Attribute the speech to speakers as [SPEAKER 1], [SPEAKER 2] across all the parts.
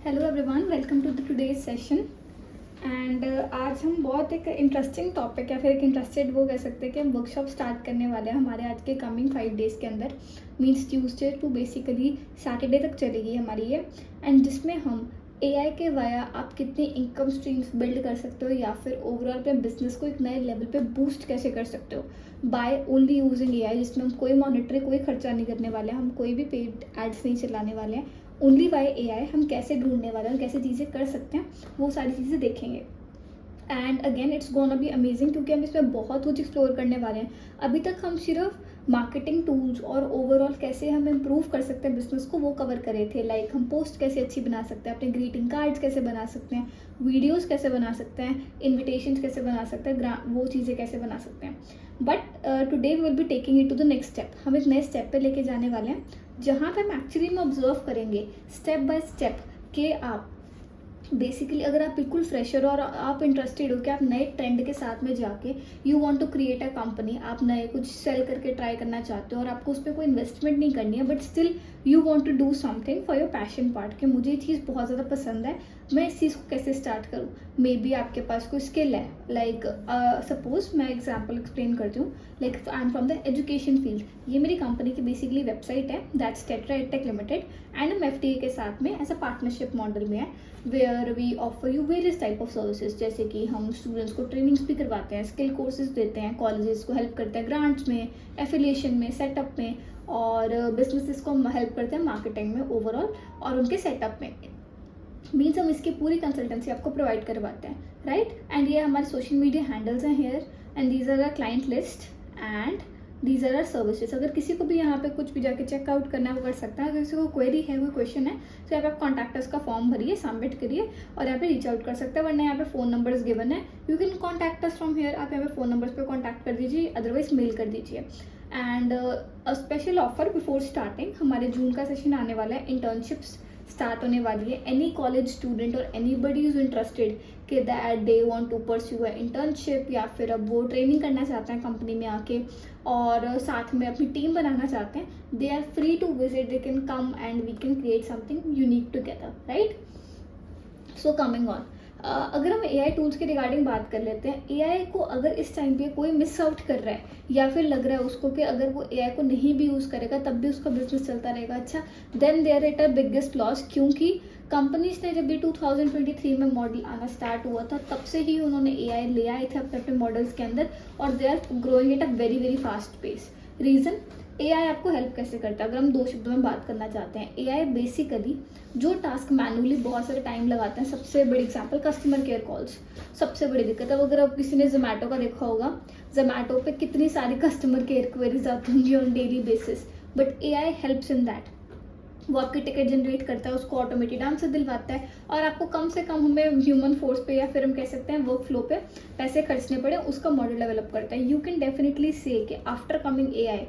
[SPEAKER 1] Hello everyone, welcome to the today's session. And आज हम बहुत एक इंटरेस्टिंग टॉपिक या फिर एक इंटरेस्टेड वो कह सकते हैं कि हम वर्कशॉप स्टार्ट करने वाले हैं हमारे आज के कमिंग 5 डेज़ के अंदर। Means Tuesday to basically Saturday तक चलेगी हमारी ये। एंड जिसमें हम एआई के वाया आप कितनी इनकम स्ट्रीम्स बिल्ड कर सकते हो या फिर ओवरऑल अपने बिजनेस को एक नए लेवल पे बूस्ट कैसे कर सकते हो बाय ओनली यूजिंग एआई, जिसमें हम कोई मॉनिटरी कोई खर्चा नहीं करने वाले हैं, हम कोई भी पेड एड्स नहीं चलाने वाले हैं। ओनली बाय एआई हम कैसे ढूंढने वाले हैं, कैसे चीज़ें कर सकते हैं, वो सारी चीज़ें देखेंगे। And again it's gonna be amazing क्योंकि हम इसमें बहुत कुछ एक्सप्लोर करने वाले हैं। अभी तक हम सिर्फ मार्केटिंग टूल्स और ओवरऑल कैसे हम इम्प्रूव कर सकते हैं बिजनेस को वो कवर करे थे। लाइक हम पोस्ट कैसे अच्छी बना सकते हैं, अपने ग्रीटिंग कार्ड्स कैसे बना सकते हैं, वीडियोस कैसे बना सकते हैं, इन्विटेशंस कैसे बना सकते हैं, वो चीज़ें कैसे बना सकते हैं। But today we will be taking it to the next step. हम एक नए स्टेप पे लेके जाने वाले हैं जहाँ पे हम एक्चुअली में ऑब्जर्व करेंगे स्टेप बाय स्टेप कि आप बेसिकली अगर आप बिल्कुल फ्रेशर और आप इंटरेस्टेड हो कि आप नए ट्रेंड के साथ में जाके you want to create a company, आप नए कुछ सेल करके ट्राई करना चाहते हो और आपको उस पर कोई इन्वेस्टमेंट नहीं करनी है, but still you want to do something for your passion part कि मुझे ये चीज़ बहुत ज़्यादा पसंद है, मैं इस चीज़ को कैसे स्टार्ट करूँ। मे बी आपके पास कोई स्किल है, लाइक सपोज मैं एग्जाम्पल एक्सप्लेन करती हूँ। Like I am from the education field, ये मेरी कंपनी की बेसिकली वेबसाइट है, that's Tetra EdTech limited, and हम एफटीए के साथ में ऐसा पार्टनरशिप मॉडल में है where we offer you various type of services. जैसे कि हम स्टूडेंट्स को ट्रेनिंग्स भी करवाते हैं, स्किल कोर्सेज देते हैं, कॉलेजेस को हेल्प करते हैं ग्रांट्स में, एफिलिएशन में, सेटअप में, और बिजनेसेस को हेल्प करते हैं मार्केटिंग में ओवरऑल और उनके सेटअप में। मीन्स हम इसकी पूरी कंसल्टेंसी आपको प्रोवाइड करवाते हैं, राइट। एंड ये हमारे सोशल मीडिया हैंडल्स हैं here, and these are our client list and these are our services. अगर किसी को भी यहाँ पे कुछ भी जाके चेकआउट करना है वो कर सकता है। अगर किसी को क्वेरी है, कोई क्वेश्चन है, तो यहाँ पे आप कॉन्टैक्टर्स का फॉर्म भरिए, सबमिट करिए और यहाँ पे रीच आउट कर सकते हैं। वरना यहाँ पे फ़ोन नंबर्स गिवन है, you can contact us from here. आप यहाँ पे फ़ोन नंबर्स पे कॉन्टैक्ट कर दीजिए, अदरवाइज मेल कर दीजिए। And a special offer before starting, हमारे जून का सेशन आने वाला है, इंटर्नशिप्स स्टार्ट होने वाली है। एनी कॉलेज स्टूडेंट और एनीबडी इज इंटरेस्टेड कि that they want to pursue a internship या फिर अब वो ट्रेनिंग करना चाहते हैं कंपनी में आके और साथ में अपनी टीम बनाना चाहते हैं, they are free to visit, they can come and we can create something unique together, right. So coming on, अगर हम एआई टूल्स के रिगार्डिंग बात कर लेते हैं, एआई को अगर इस टाइम पे कोई मिस आउट कर रहा है या फिर लग रहा है उसको कि अगर वो एआई को नहीं भी यूज़ करेगा तब भी उसका बिजनेस चलता रहेगा, अच्छा then there at a biggest loss. क्योंकि कंपनीज ने जब भी 2023 में मॉडल आना स्टार्ट हुआ था तब से ही उन्होंने एआई ले आए थे अपने अपने मॉडल्स के अंदर और they are growing at a very very fast pace. Reason, AI आपको हेल्प कैसे करता है अगर हम दो शब्दों में बात करना चाहते हैं। एआई बेसिकली जो टास्क मैनुअली बहुत सारे टाइम लगाते हैं, सबसे बड़ी एग्जांपल कस्टमर केयर कॉल्स, सबसे बड़ी दिक्कत है। अगर आप किसी ने जोमेटो का देखा होगा, जोमेटो पे कितनी सारी कस्टमर केयर क्वेरीज आती होंगी on daily basis, but AI helps in that. वो आपकी टिकट जनरेट करता है, उसको ऑटोमेटेड आंसर दिलवाता है और आपको कम से कम हमें ह्यूमन फोर्स पे या फिर हम कह सकते हैं वर्क फ्लो पे पैसे खर्चने पड़े, उसका मॉडल डेवलप करता है। यू कैन डेफिनेटली से कि after coming AI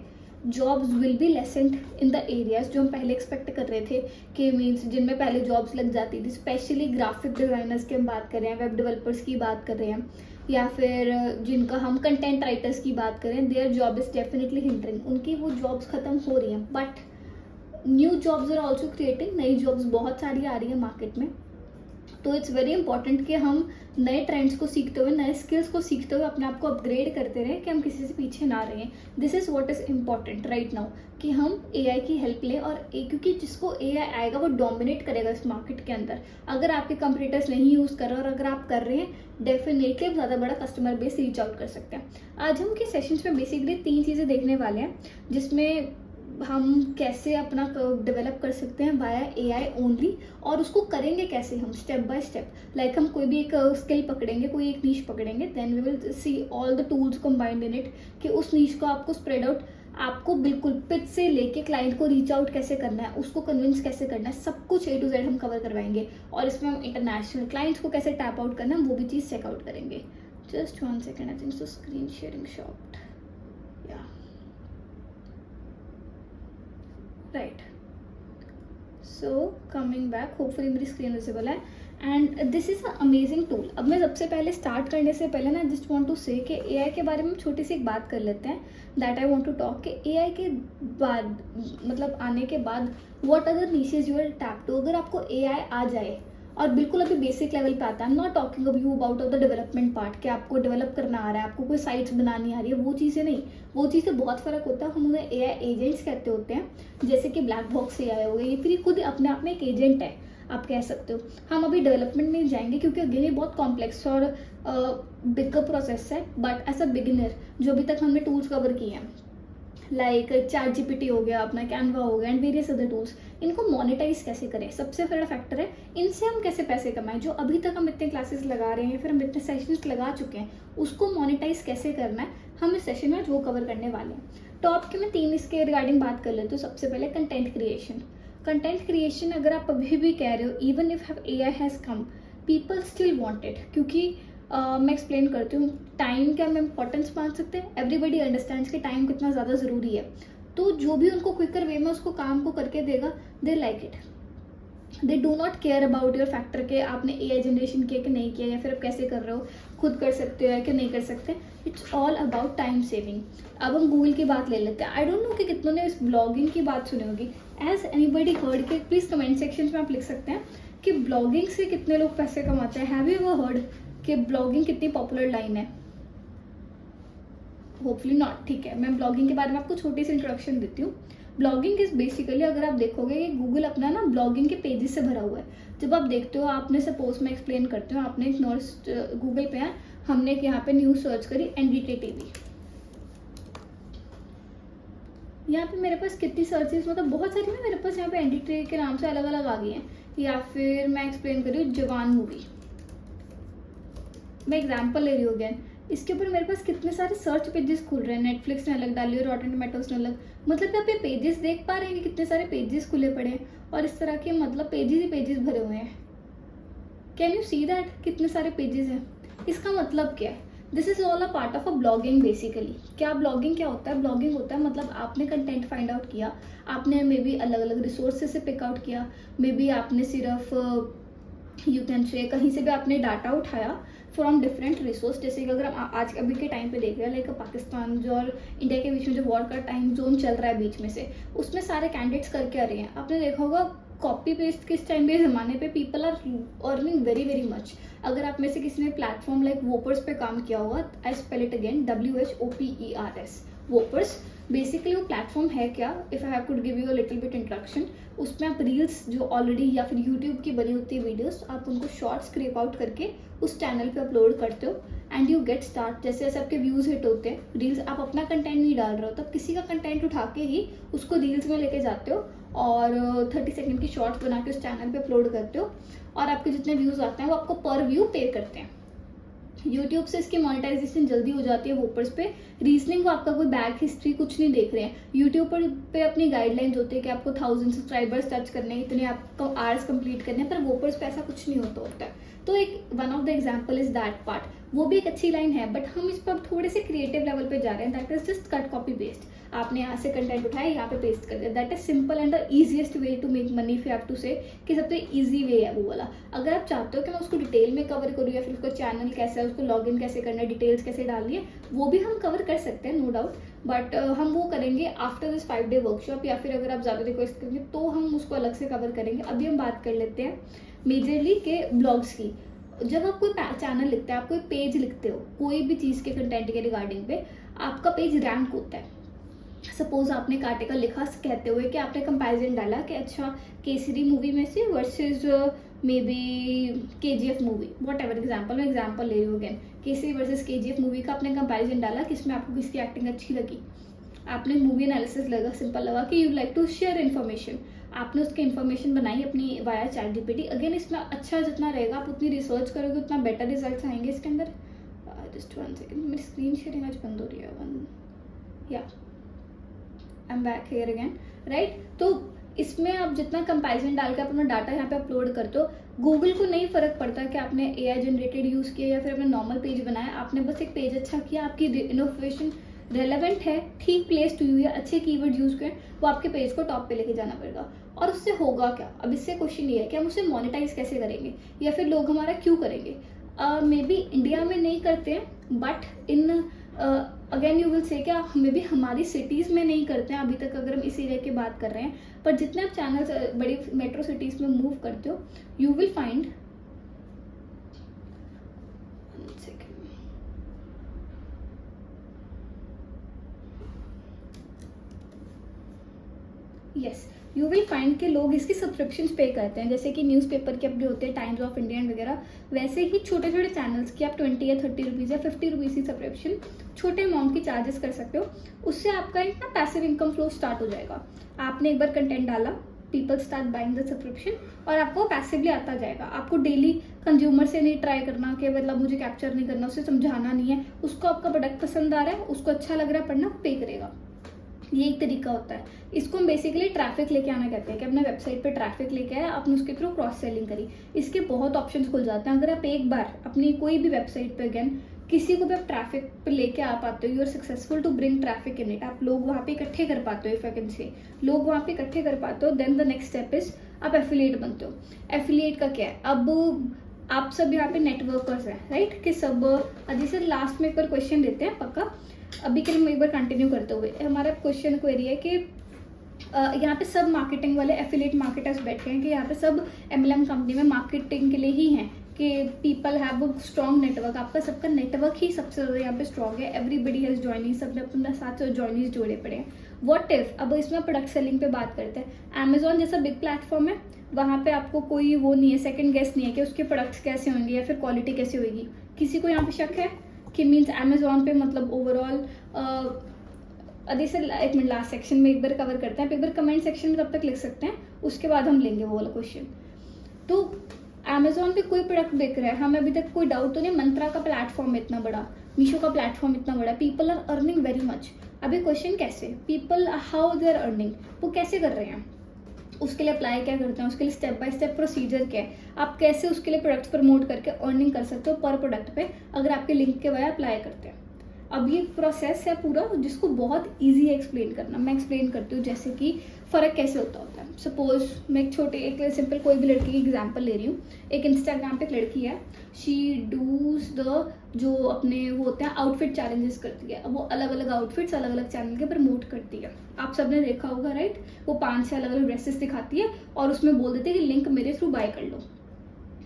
[SPEAKER 1] jobs will be lessened in the areas जो हम पहले एक्सपेक्ट कर रहे थे कि मीन्स जिनमें पहले जॉब्स लग जाती थी, स्पेशली ग्राफिक डिजाइनर्स की हम बात कर रहे हैं, वेब डेवलपर्स की बात कर रहे हैं, या फिर जिनका हम कंटेंट राइटर्स की बात करें, their job is definitely hindering, उनकी वो जॉब्स खत्म हो रही हैं। But new jobs are also creating, नई जॉब्स बहुत सारी आ रही है मार्केट में। तो इट्स वेरी इंपॉर्टेंट कि हम नए ट्रेंड्स को सीखते हुए, नए स्किल्स को सीखते हुए अपने आप को अपग्रेड करते रहें कि हम किसी से पीछे ना रहें। This is what is important right now कि हम एआई की हेल्प लें और क्योंकि जिसको एआई आएगा वो डोमिनेट करेगा इस मार्केट के अंदर। अगर आपके कंपटीटर्स नहीं यूज़ कर रहे और अगर आप कर रहे हैं, डेफिनेटली आप ज़्यादा बड़ा कस्टमर बेस रीच आउट कर सकते हैं। आज हम के सेशंस में बेसिकली 3 चीज़ें देखने वाले हैं जिसमें हम कैसे अपना डेवलप कर सकते हैं वाया एआई ओनली, और उसको करेंगे कैसे हम स्टेप बाय स्टेप। लाइक हम कोई भी एक स्किल पकड़ेंगे, कोई एक नीश पकड़ेंगे, then we will see all the tools combined in it कि उस नीश को आपको स्प्रेड आउट, आपको बिल्कुल पिच से लेके क्लाइंट को रीच आउट कैसे करना है, उसको कन्विंस कैसे करना है, सब कुछ A to Z हम कवर करवाएंगे। और इसमें हम इंटरनेशनल क्लाइंट्स को कैसे टैप आउट करना है वो भी चीज़ चेकआउट करेंगे। Just 1 second, I think so screen sharing shot, या right. So coming back, hopefully मेरी स्क्रीन विजिबल है। And this is a amazing tool. अब मैं सबसे पहले स्टार्ट करने से पहले ना जस्ट वांट टू से कि एआई के बारे में छोटी सी एक बात कर लेते हैं, that I want to talk कि एआई के बाद मतलब आने के बाद what other niches you are tap to. अगर आपको एआई आ जाए और बिल्कुल अभी बेसिक लेवल पे आता है, नॉट टॉकिंग अब you about the development part कि आपको डेवलप करना आ रहा है, आपको कोई साइट्स बनानी आ रही है, वो चीज़ें नहीं, वो चीज़ें बहुत फ़र्क होता है। हम उन्हें एआई एजेंट्स कहते होते हैं, जैसे कि ब्लैक बॉक्स एआई हो गया, ये फिर खुद अपने आप में एक एजेंट है, आप कह सकते हो। हम अभी डेवलपमेंट में जाएंगे क्योंकि अगेन ये बहुत कॉम्प्लेक्स और बिगर प्रोसेस है, बट एज अ बिगिनर जो अभी तक हमने टूल्स कवर किए हैं लाइक चैट जीपीटी हो गया, अपना कैनवा हो गया एंड वेरियस अदर टूल्स, इनको मोनेटाइज कैसे करें, सबसे बड़ा फैक्टर है इनसे हम कैसे पैसे कमाएं। जो अभी तक हम इतने क्लासेस लगा रहे हैं, फिर हम इतने सेशंस लगा चुके हैं, उसको मोनेटाइज कैसे करना है, हम इस सेशन में आज वो कवर करने वाले हैं। टॉप के मैं 3 इसके रिगार्डिंग बात कर लेती हूँ। सबसे पहले कंटेंट क्रिएशन। कंटेंट क्रिएशन अगर आप अभी भी कह रहे हो even if AI has come, people still want it, क्योंकि मैं एक्सप्लेन करती हूँ। टाइम का हम इम्पोर्टेंस मान सकते हैं, एवरीबडी अंडरस्टैंड्स कि टाइम कितना ज़्यादा ज़रूरी है, तो जो भी उनको क्विकर वे में उसको काम को करके देगा, they like it, they do not care about your factor के आपने एआई जनरेशन किया कि नहीं किया, या फिर आप कैसे कर रहे हो, खुद कर सकते हो या कि नहीं कर सकते। It's all about time saving. अब हम गूगल की बात ले लेते हैं। आई डोंट नो कि कितनों ने इस ब्लॉगिंग की बात सुनी होगी। एज एनीबडी हर्ड के, प्लीज़ कमेंट सेक्शन में आप लिख सकते हैं कि ब्लॉगिंग से कितने लोग पैसे कमाते हैं। हैव यू एवर हर्ड कि ब्लॉगिंग कितनी पॉपुलर लाइन है? Hopefully not. ठीक है, मैं ब्लॉगिंग के बारे में आपको छोटी सी इंट्रोडक्शन देती हूँ। ब्लॉगिंग इज बेसिकली, अगर आप देखोगे कि गूगल अपना ना ब्लॉगिंग के पेजेस से भरा हुआ है। जब आप देखते हो, आपने सपोज मैं एक्सप्लेन करती हूँ, आपने एक नोट्स गूगल पे है, हमने एक यहाँ पे न्यूज़ सर्च करी एनडीटी टीवी, यहाँ पे मेरे पास कितनी सर्चेस, मतलब बहुत सारी ना मेरे पास यहाँ पे एनडीटी के नाम से अलग अलग आ गई हैं। या फिर मैं एक्सप्लेन कर रही हूँ जवान मूवी, मैं एग्जाम्पल ले रही हूँ अगेन। इसके ऊपर मेरे पास कितने सारे सर्च पेजेस खुल रहे हैं, नेटफ्लिक्स ने अलग डाली है, रॉटन टोमेटोज ने अलग, मतलब आप ये पेजेस देख पा रहे हैं कि कितने सारे पेजेस खुले पड़े हैं, और इस तरह के मतलब पेजेस ही पेजेस भरे हुए हैं। कैन यू सी दैट कितने सारे पेजेस हैं? इसका मतलब क्या है? This is all a part of a blogging basically. क्या ब्लॉगिंग क्या होता है? ब्लॉगिंग होता है मतलब आपने कंटेंट फाइंड आउट किया, आपने मे बी अलग अलग रिसोर्सेज से पिक आउट किया, मे बी आपने सिर्फ यू कैन से कहीं से भी आपने डाटा उठाया फ्रॉम डिफरेंट रिसोर्स। जैसे कि अगर हम आज अभी के टाइम पे देख रहे हैं, लाइक पाकिस्तान जो और इंडिया के बीच में जो वॉर का टाइम जोन चल रहा है बीच में से, उसमें सारे कैंडिडेट्स करके आ रहे हैं। आपने देखा होगा कॉपी पेस्ट किस टाइम पे ज़माने पे people are earning very very much. अगर आप में से किसी ने प्लेटफॉर्म लाइक वोपर्स पे काम किया होगा, I spell it again WHOPERS, Whopers. Basically वो प्लेटफॉर्म है क्या, if I have could give you a little bit introduction, उसमें आप रील्स जो ऑलरेडी या फिर यूट्यूब की बनी होती है वीडियोस, आप उनको शॉर्ट्स स्क्रैप आउट करके उस चैनल पे अपलोड करते हो एंड यू गेट स्टार्ट। जैसे जैसे आपके व्यूज़ हिट होते हैं, रील्स, आप अपना कंटेंट नहीं डाल रहे हो, तब किसी का कंटेंट उठा के ही उसको रील्स में लेके जाते हो और 30 सेकंड की शॉर्ट्स बना के उस चैनल पे अपलोड करते हो, और आपके जितने व्यूज़ आते हैं वो आपको पर व्यू पे करते हैं। यूट्यूब से इसकी मोनेटाइजेशन जल्दी हो जाती है वोपर्स पे। रीजनिंग को आपका कोई बैक हिस्ट्री कुछ नहीं देख रहे हैं। यूट्यूब पर पे अपनी गाइडलाइंस होती है कि आपको 1000 सब्सक्राइबर्स टच करने हैं, इतने आपको आवर्स कंप्लीट करने हैं, पर वोपर्स पे ऐसा कुछ नहीं होता है। तो एक one of the example is that part, वो भी एक अच्छी लाइन है, बट हम इस पर थोड़े से क्रिएटिव लेवल पे जा रहे हैं। That is just cut copy paste. आपने यहाँ से कंटेंट उठाया, यहाँ पे पेस्ट कर दिया। That is simple and the easiest way to make money, if you have to say कि सबसे ईजी वे है वो वाला। अगर आप चाहते हो कि मैं उसको डिटेल में कवर करूँ, या फिर उसका चैनल कैसा है, उसको लॉगिन कैसे करना है, डिटेल्स कैसे डालनी है, वो भी हम कवर कर सकते हैं, नो डाउट। बट हम वो करेंगे आफ्टर दिस 5 डे वर्कशॉप, या फिर अगर आप ज़्यादा रिक्वेस्ट करेंगे तो हम उसको अलग से कवर करेंगे। अभी हम बात कर लेते हैं मेजरली के ब्लॉग्स की। जब आप कोई चैनल लिखते हैं, आप कोई पेज लिखते हो कोई भी चीज़ के कंटेंट के रिगार्डिंग पे, आपका पेज रैंक होता है। सपोज आपने एक आर्टिकल लिखा कहते हुए कि आपने कंपैरिजन डाला कि अच्छा केसरी मूवी में से versus may be KGF movie, what ever example, मैं एग्जाम्पल ले रही हूँ again, Kesari versus KGF movie का आपने कंपैरिजन डाला, किसमें आपको किसकी एक्टिंग अच्छी लगी। आपने मूवी एनालिसिस लगा, सिंपल लगा कि you like to share information, आपने उसकी इन्फॉर्मेशन बनाई अपनी वाया चैट GPT। अगेन इसमें अच्छा जितना रहेगा, आप उतनी रिसर्च करोगे उतना बेटर रिजल्ट आएंगे इसके अंदर। जस्ट 1 सेकेंड, मेरी स्क्रीन शेयरिंग आज बंद हो रही है। I am back here again, right. तो इसमें आप जितना कंपैरिजन डाल के अपना डाटा यहाँ पे अपलोड करते हो, गूगल को नहीं फर्क पड़ता कि आपने AI जनरेटेड यूज़ किया या फिर अपना नॉर्मल पेज बनाया। आपने बस एक पेज अच्छा किया, आपकी इनोवेशन रेलेवेंट है, ठीक प्लेस टू यू या अच्छे कीवर्ड यूज करें, वो आपके पेज को टॉप पे लेके जाना पड़ेगा। और उससे होगा क्या? अब इससे क्वेश्चन ये है कि हम उसे मोनेटाइज कैसे करेंगे या फिर लोग हमारा क्यों करेंगे। मे बी इंडिया में नहीं करते हैं, but in again you will say क्या मे बी हमारी सिटीज़ में नहीं करते हैं अभी तक, अगर हम इस एरिया की बात कर रहे हैं। पर जितने आप चैनल्स बड़ी मेट्रो सिटीज़ में मूव करते हो, you will find yes, you will find के लोग इसकी सब्सक्रिप्शन पे करते हैं, जैसे कि न्यूज़पेपर के अपने होते हैं टाइम्स ऑफ इंडिया वगैरह, वैसे ही छोटे छोटे चैनल्स की आप 20 या 30 रुपीज़ या 50 रुपीज़ की सब्सक्रिप्शन छोटे अमाउंट की चार्जेस कर सकते हो। उससे आपका एक ना पैसिव इनकम फ्लो स्टार्ट हो जाएगा। आपने एक बार कंटेंट डाला, people start buying the subscription, और आपको पैसिवली आता जाएगा। आपको डेली कंज्यूमर से नहीं ट्राई करना कि मतलब मुझे कैप्चर नहीं करना, उसे समझाना नहीं है। उसको आपका प्रोडक्ट पसंद आ रहा है, उसको अच्छा लग रहा है पढ़ना, पे करेगा। ये एक तरीका होता है। इसको हम बेसिकली ट्रैफिक लेके आना कहते हैं कि अपने वेबसाइट पे ट्रैफिक लेके आए, आपने उसके थ्रू क्रॉस सेलिंग करी। इसके बहुत ऑप्शंस खुल जाते हैं। अगर आप एक बार अपनी कोई भी वेबसाइट पे अगेन किसी को भी आप ट्रैफिक पे लेके आ पाते हो, you are successful to bring traffic in it, आप लोग वहाँ पे इकट्ठे कर पाते हो, इफ आई कैन से लोग वहाँ पे इकट्ठे कर पाते हो, then the next step is आप एफिलिएट बनते हो। एफिलिएट का क्या है? अब आप सब यहाँ पे नेटवर्कर्स हैं, राइट? कि सब जैसे लास्ट में एक बार क्वेश्चन देते हैं पक्का, अभी के लिए एक बार कंटिन्यू करते हुए हमारा क्वेश्चन क्वेरी है कि यहाँ पे सब मार्केटिंग वाले एफिलिएट मार्केटर्स बैठे हैं कि यहाँ पे सब MLM कंपनी में मार्केटिंग के लिए ही हैं कि people have a strong network. आपका सबका नेटवर्क ही सबसे ज़्यादा यहाँ पे स्ट्रॉन्ग है। एवरीबडी हैज जॉइनिंग, सबने अपने साथ जॉइनिंग जोड़े पड़े हैं। व्हाट इफ, अब इसमें प्रोडक्ट सेलिंग पे बात करते हैं। अमेजोन जैसा बिग प्लेटफॉर्म है, वहाँ पे आपको कोई वो नहीं है, सेकंड गेस नहीं है कि उसके प्रोडक्ट्स कैसे होंगे या फिर क्वालिटी कैसे होगी। किसी को यहाँ पे शक है कि मीन्स अमेजोन पे मतलब ओवरऑल जैसे एक मिनट लास्ट सेक्शन में एक बार कवर करते हैं, आप एक बार कमेंट सेक्शन में तब तक लिख सकते हैं, उसके बाद हम लेंगे वो वाला क्वेश्चन। तो अमेजोन पे कोई प्रोडक्ट बिक रहा है, हमें अभी तक कोई डाउट तो नहीं, मंत्रा का प्लेटफॉर्म इतना बड़ा, मीशो का प्लेटफॉर्म इतना बड़ा, people are earning very much. अभी क्वेश्चन कैसे, people how they are earning, वो कैसे कर रहे हैं, उसके लिए अप्लाई क्या करते हैं, उसके लिए स्टेप बाय स्टेप प्रोसीजर क्या है, आप कैसे उसके लिए प्रोडक्ट्स प्रमोट करके अर्निंग कर सकते हो पर प्रोडक्ट पे अगर आपके लिंक के वाया अप्लाई करते हैं। अब ये प्रोसेस है पूरा जिसको बहुत इजी है एक्सप्लेन करना। मैं एक्सप्लेन करती हूँ जैसे कि फ़र्क कैसे होता है। सपोज मैं एक सिंपल कोई भी लड़की की एग्जांपल ले रही हूँ। एक इंस्टाग्राम पे एक लड़की है, शी डूज द जो अपने वो होते हैं आउटफिट चैलेंजेस करती है। अब वो अलग अलग आउटफिट्स अलग अलग चैनल के प्रमोट करती है, आप सबने देखा होगा राइट। वो 5 से अलग अलग ड्रेसेस दिखाती है और उसमें बोल देती है कि लिंक मेरे थ्रू बाय कर लो।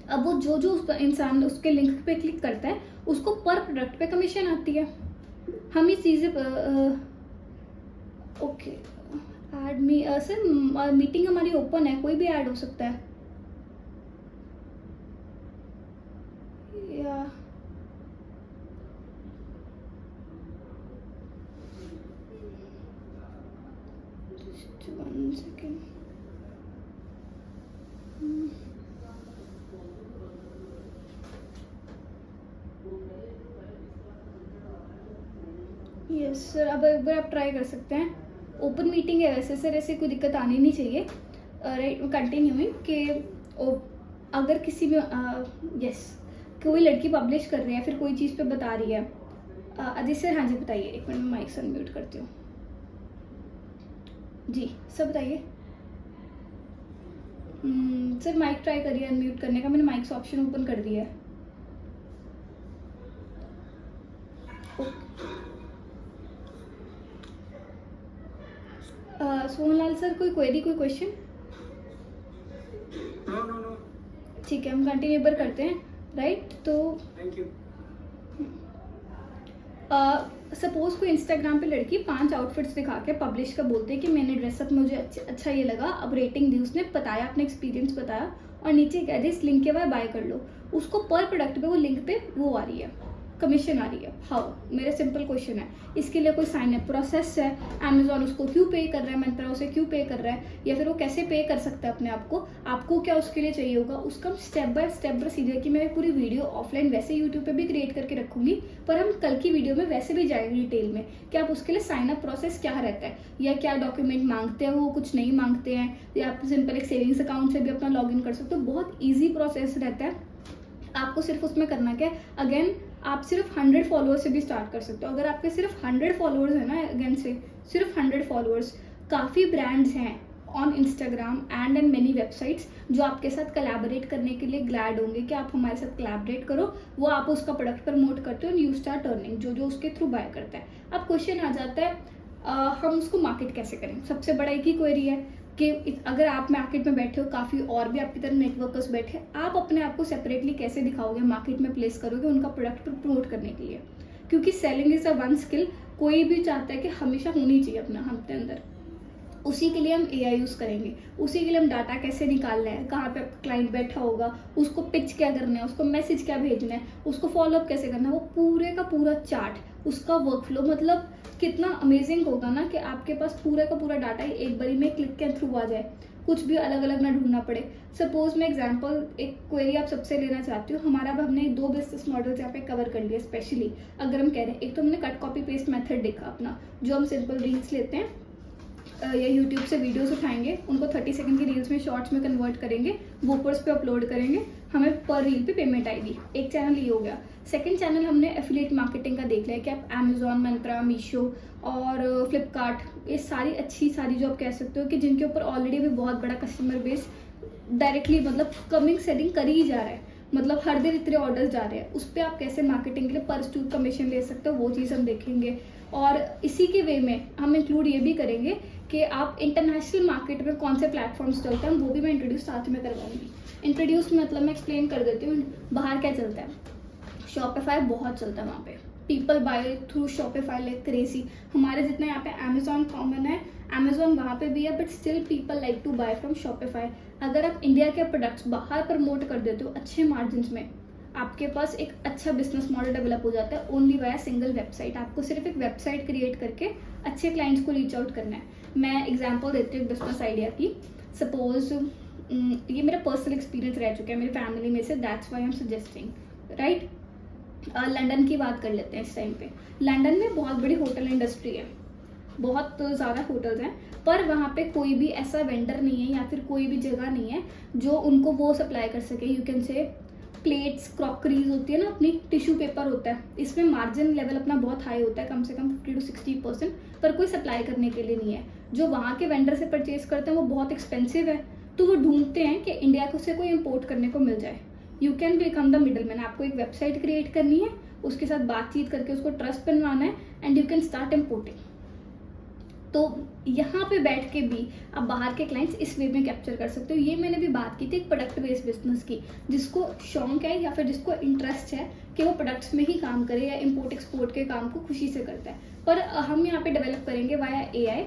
[SPEAKER 1] अब वो जो इंसान उसके लिंक पे क्लिक करता है उसको पर प्रोडक्ट पे कमीशन आती है। हम इस चीज़ें okay add me sir meeting हमारी ओपन है, कोई भी ऐड हो सकता है या जस्ट 1 सेकेंड। यस सर, अब एक बार आप ट्राई कर सकते हैं। ओपन मीटिंग है वैसे सर, ऐसे कोई दिक्कत आनी नहीं चाहिए। राइट, कंटिन्यूइंग कि अगर किसी में यस कोई लड़की पब्लिश कर रही है फिर कोई चीज़ पे बता रही है। अजय सर हाँ जी बताइए, एक मिनट में माइक से अनम्यूट करती हूँ। जी सर बताइए। सर माइक ट्राई करिए अनम्यूट करने का, मैंने माइक से ऑप्शन ओपन कर दिया है। सोहनलाल सर कोई क्वेरी, कोई क्वेश्चन?
[SPEAKER 2] नो।
[SPEAKER 1] ठीक है, हम कंटिन्यू पर करते हैं राइट। तो
[SPEAKER 2] थैंक यू।
[SPEAKER 1] सपोज कोई इंस्टाग्राम पे लड़की 5 आउटफिट्स दिखा के पब्लिश कर बोलते हैं कि मैंने ड्रेसअप मुझे अच्छा ये लगा, अब रेटिंग दी, उसने बताया अपने एक्सपीरियंस बताया और नीचे कह दे इस लिंक के बाद बाय कर लो। उसको पर प्रोडक्ट पे वो लिंक पे वो आ रही है, कमीशन आ रही है। हाउ? मेरा सिंपल क्वेश्चन है, इसके लिए कोई साइन अप प्रोसेस है? अमेजोन उसको क्यों पे कर रहा है, मंत्रा उसे क्यों पे कर रहा है, या फिर वो कैसे पे कर सकता है अपने आप को? आपको क्या उसके लिए चाहिए होगा, उसका स्टेप बाय स्टेप प्रोसीजर की मैं पूरी वीडियो ऑफलाइन वैसे यूट्यूब पे भी क्रिएट करके रखूंगी, पर हम कल की वीडियो में वैसे भी जाएंगे डिटेल में कि आप उसके लिए साइन अप प्रोसेस क्या रहता है, या क्या डॉक्यूमेंट मांगते हैं, वो कुछ नहीं मांगते हैं, या आप सिंपल एक सेविंग्स अकाउंट से भी अपना लॉग इन कर सकते हो। बहुत ईजी प्रोसेस रहता है। आपको सिर्फ उसमें करना क्या है, अगेन आप सिर्फ 100 फॉलोअर्स से भी स्टार्ट कर सकते हो। अगर आपके सिर्फ 100 फॉलोअर्स है ना, अगेन से सिर्फ 100 फॉलोअर्स, काफ़ी ब्रांड्स हैं on Instagram and and many websites जो आपके साथ कोलैबोरेट करने के लिए ग्लैड होंगे कि आप हमारे साथ कोलैबोरेट करो। वो आप उसका प्रोडक्ट प्रमोट करते हो, यू स्टार्ट अर्निंग, जो उसके थ्रू बाय करता है। अब क्वेश्चन आ जाता है हम उसको मार्केट कैसे करें। सबसे बड़ा एक ही क्वेरी है कि अगर आप मार्केट में बैठे हो, काफ़ी और भी आपकी तरह नेटवर्कर्स बैठे, आप अपने आप को सेपरेटली कैसे दिखाओगे, मार्केट में प्लेस करोगे उनका प्रोडक्ट प्रमोट करने के लिए। क्योंकि selling is a one skill, कोई भी चाहता है कि हमेशा होनी चाहिए अपना हमने अंदर। उसी के लिए हम AI यूज़ करेंगे, उसी के लिए हम डाटा कैसे निकालना है, कहाँ पे क्लाइंट बैठा होगा, उसको पिच क्या करना है, उसको मैसेज क्या भेजना है, उसको फॉलोअप कैसे करना है, वो पूरे का पूरा चार्ट, उसका वर्कफ्लो, मतलब कितना अमेजिंग होगा ना कि आपके पास पूरा का पूरा डाटा ही एक बारी में क्लिक के थ्रू आ जाए, कुछ भी अलग अलग ना ढूंढना पड़े। सपोज मैं एग्जांपल एक क्वेरी आप सबसे लेना चाहती हूँ। हमारा अब हमने 2 बिजनेस मॉडल्स यहाँ पे कवर कर लिए। स्पेशली अगर हम कह रहे हैं, एक तो हमने कट कॉपी पेस्ट मेथड देखा अपना, जो हम सिंपल रील्स लेते हैं या यूट्यूब से वीडियोस उठाएंगे, उनको 30 सेकंड की रील्स में, शॉर्ट्स में कन्वर्ट करेंगे, वूपर्स पे अपलोड करेंगे, हमें पर रील पे पेमेंट आएगी। एक चैनल ये हो गया। सेकंड चैनल हमने एफिलिएट मार्केटिंग का देख लिया कि आप अमेजोन, मंत्रा, मीशो और फ्लिपकार्ट, ये सारी अच्छी सारी जो आप कह सकते हो कि जिनके ऊपर ऑलरेडी भी बहुत बड़ा कस्टमर बेस डायरेक्टली मतलब कमिंग सेलिंग कर ही जा रहा है, मतलब हर दिन इतने ऑर्डर्स जा रहे हैं, उस पर आप कैसे मार्केटिंग के लिए पर स्टूर कमीशन ले सकते हो, वो चीज़ हम देखेंगे। और इसी के वे में हम इंक्लूड ये भी करेंगे कि आप इंटरनेशनल मार्केट में कौन से प्लेटफॉर्म्स चलते हैं, वो भी मैं इंट्रोड्यूस साथ में करवाऊंगी। इंट्रोड्यूस मतलब मैं एक्सप्लेन कर देती हूँ। बाहर क्या चलता है, शॉपिफाई बहुत चलता है वहाँ पे, people buy through Shopify like crazy. हमारे जितना यहाँ पे अमेजोन कॉमन है, अमेजोन वहाँ पे भी है, but still people like to buy from Shopify. अगर आप इंडिया के प्रोडक्ट्स बाहर प्रमोट कर देते हो अच्छे मार्जिन में, आपके पास एक अच्छा बिजनेस मॉडल डेवलप हो जाता है ओनली वाया सिंगल वेबसाइट। आपको सिर्फ एक वेबसाइट क्रिएट करके अच्छे क्लाइंट्स को रीच आउट करना है। मैं एग्जांपल देती हूँ बिजनेस आइडिया की। सपोज ये मेरा पर्सनल एक्सपीरियंस रह चुका है मेरी फैमिली में से, that's why I am suggesting, right. London की बात कर लेते हैं इस टाइम पे। लंदन में बहुत बड़ी होटल इंडस्ट्री है, बहुत ज़्यादा होटल्स हैं, पर वहाँ पे कोई भी ऐसा वेंडर नहीं है या फिर कोई भी जगह नहीं है जो उनको वो सप्लाई कर सके। You can say plates, crockeries होती है ना, अपनी टिश्यू पेपर होता है, इसमें मार्जिन लेवल अपना बहुत हाई होता है, कम से कम 50 to 60%, पर कोई सप्लाई करने के लिए नहीं है। जो वहाँ के वेंडर से परचेज करते हैं वो बहुत एक्सपेंसिव है, तो वो ढूंढते हैं कि इंडिया को से कोई इम्पोर्ट करने को मिल जाए। You can become the middle man. आपको एक वेबसाइट क्रिएट करनी है, उसके साथ बातचीत करके उसको ट्रस्ट बनवाना है, and you can start importing. तो यहाँ पे बैठ के भी आप बाहर के क्लाइंट्स इस वे में कैप्चर कर सकते हो। ये मैंने भी बात की थी एक प्रोडक्ट बेस्ड बिजनेस की, जिसको शौक है या फिर जिसको इंटरेस्ट है कि वो प्रोडक्ट्स में ही काम करे या इंपोर्ट एक्सपोर्ट के काम को खुशी से करता है। पर हम यहाँ पे डेवलप करेंगे वाया AI।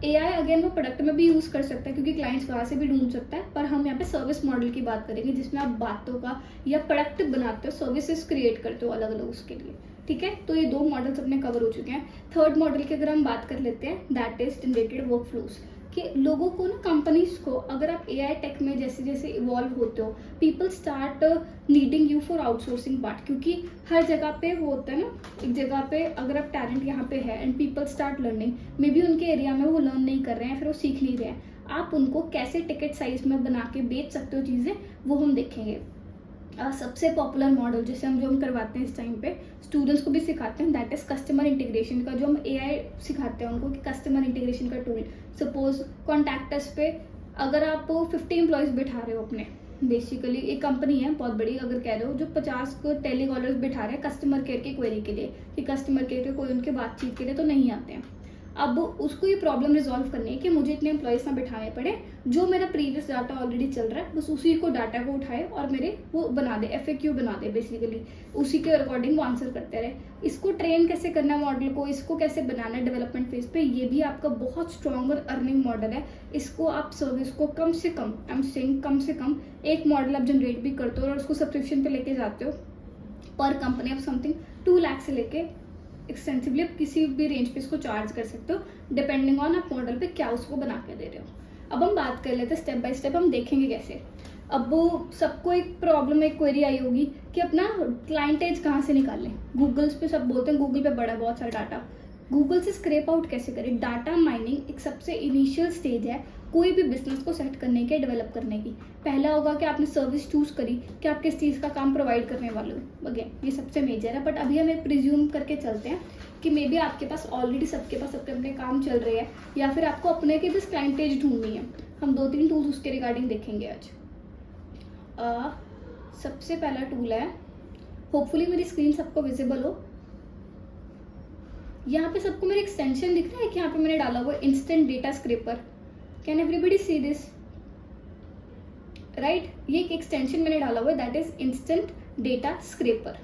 [SPEAKER 1] AI अगेन वो प्रोडक्ट में भी यूज़ कर सकता है क्योंकि क्लाइंट्स वहाँ से भी ढूंढ सकता है, पर हम यहाँ पे सर्विस मॉडल की बात करेंगे जिसमें आप बातों का या प्रोडक्ट बनाते हो, सर्विसेज क्रिएट करते हो अलग अलग उसके लिए। ठीक है, तो ये 2 मॉडल्स अपने कवर हो चुके हैं। थर्ड मॉडल की अगर हम बात कर लेते हैं, दैट इज जनरेटेड वर्कफ्लोज, कि लोगों को ना, कंपनीज को, अगर आप AI टेक में जैसे जैसे इवॉल्व होते हो, people start needing you for outsourcing part, क्योंकि हर जगह पे वो होता है ना, एक जगह पे अगर आप टैलेंट यहाँ पे है and people start learning, may be उनके एरिया में वो लर्न नहीं कर रहे हैं, फिर वो सीख नहीं रहे हैं, आप उनको कैसे टिकट साइज में बना के बेच सकते हो चीज़ें, वो हम देखेंगे। सबसे पॉपुलर मॉडल जिसे जो हम करवाते हैं इस टाइम पे, स्टूडेंट्स को भी सिखाते हैं, दैट इज कस्टमर इंटीग्रेशन का, जो हम AI सिखाते हैं उनको कि कस्टमर इंटीग्रेशन का टूल। सपोज कॉन्टैक्टस पे अगर आप 50 एम्प्लॉयज़ बिठा रहे हो अपने, बेसिकली एक कंपनी है बहुत बड़ी, अगर कह रहे हो जो 50 को टेली कॉलर्स बिठा रहे हैं कस्टमर केयर की क्वेरी के लिए, कि कस्टमर केयर के कोई उनके बातचीत के लिए तो नहीं आते हैं। अब उसको ये प्रॉब्लम रिजॉल्व करनी है कि मुझे इतने एम्प्लॉयज़ ना बिठाने पड़े, जो मेरा प्रीवियस डाटा ऑलरेडी चल रहा है बस उसी को डाटा को उठाए और मेरे वो बना दे, FAQ बना दे, बेसिकली उसी के अकॉर्डिंग वो आंसर करते रहे। इसको ट्रेन कैसे करना है मॉडल को, इसको कैसे बनाना है डेवलपमेंट फेज पे, ये भी आपका बहुत स्ट्रॉन्ग और अर्निंग मॉडल है। इसको आप सर्विस को कम से कम, आई एम सेइंग कम से कम, एक मॉडल आप जनरेट भी करते हो और उसको सब्सक्रिप्शन पे लेके जाते हो, पर कंपनी आप समथिंग 2 लाख से लेके एक्सटेंसिवली आप किसी भी रेंज पे इसको चार्ज कर सकते हो, डिपेंडिंग ऑन आप मॉडल पे क्या उसको बना के दे रहे हो। अब हम बात कर लेते हैं स्टेप बाय स्टेप, हम देखेंगे कैसे। अब वो सबको एक प्रॉब्लम, एक क्वेरी आई होगी कि अपना क्लाइंट एज कहाँ से निकालें। गूगल्स पे सब बोलते हैं गूगल पे बड़ा बहुत सारा डाटा, गूगल से स्क्रैप आउट कैसे करें। डाटा माइनिंग एक सबसे इनिशियल स्टेज है कोई भी बिजनेस को सेट करने के, डेवलप करने की। पहला होगा कि आपने सर्विस चूज करी कि आप किस चीज़ का काम प्रोवाइड करने वाले हो। अगेन ये सबसे मेजर है, बट अभी हम एक प्रिज्यूम करके चलते हैं कि मे बी आपके पास ऑलरेडी सबके पास अपने अपने काम चल रहे हैं, या फिर आपको अपने के बस क्लाइंटेज ढूंढनी है। हम 2-3 टूल्स उसके रिगार्डिंग देखेंगे आज। सबसे पहला टूल है, होपफुली मेरी स्क्रीन सबको विजिबल हो। यहाँ पे सबको मेरे एक्सटेंशन दिख रहा है कि यहाँ पे मैंने डाला हुआ instant data scraper. Can everybody see this, right? ये एक एक्सटेंशन मैंने डाला हुआ है, that is instant data scraper.